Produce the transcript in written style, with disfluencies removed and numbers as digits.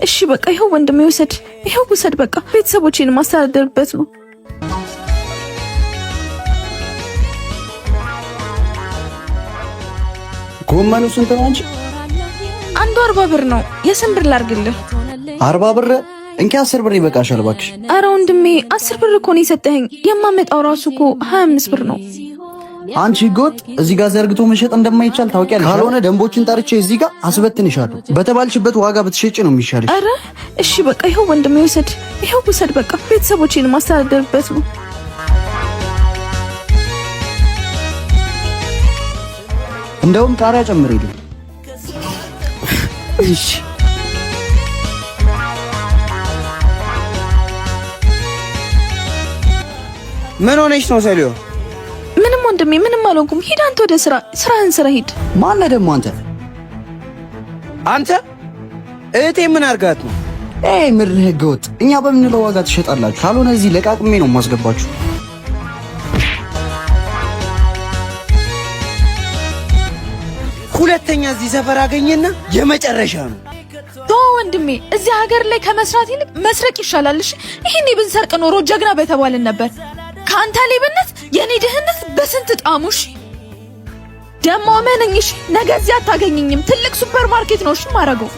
እሺ በቃ ይሄው ወንድሜ ውሰድ፣ ይሄው ውሰድ። በቃ ቤተሰቦቼን ማስተዳደርበት ነው። ጎመኑ ስንት ነው አንቺ? አንዱ 40 ብር ነው። የስንት ብር ላርግልህ? 40 ብር እንኪ 10 ብር ይበቃሻል እባክሽ። አረ ወንድሜ 10 ብር እኮ ነው የሰጠኸኝ። የማመጣው ራሱ እኮ 25 ብር ነው። አንቺ ጎጥ እዚህ ጋር ዘርግቶ መሸጥ እንደማይቻል ታውቂያለሽ። ካልሆነ ደንቦችን ጠርቼ እዚህ ጋር አስበትንሻለሁ። በተባልሽበት ዋጋ ብትሸጪ ነው የሚሻልሽ። አረ እሺ በቃ ይሄው ወንድሜ ውሰድ፣ ይሄው ውሰድ። በቃ ቤተሰቦቼን ማስተዳደርበት ነው። እንደውም ቃሪያ ጨምሪልኝ። እሺ ምን ሆነሽ ነው ሰሊዮ? ምንም ወንድሜ ምንም አልሆንኩም። ሂድ አንተ ወደ ስራህን ስራ ሂድ። ማን ደግሞ አንተ እህቴ ምን አርጋት ነው? ምድር ህገወጥ። እኛ በምንለው ዋጋ ትሸጣላችሁ። ካልሆነ እዚህ ለቃቅሜ ነው የማስገባችሁ። ሁለተኛ እዚህ ሰፈር አገኘና የመጨረሻ ነው። ወንድሜ እዚህ ሀገር ላይ ከመስራት ይልቅ መስረቅ ይሻላል። እሺ ይሄኔ ብንሰርቅ ኖሮ ጀግና በተባልን ነበር። ካንተ ሌብነት የኔ ድህነት በስንት ጣሙሽ። ደሞ አመነኝሽ ነገ እዚህ አታገኝኝም። ትልቅ ሱፐር ማርኬት ነው እሺ ማረገው።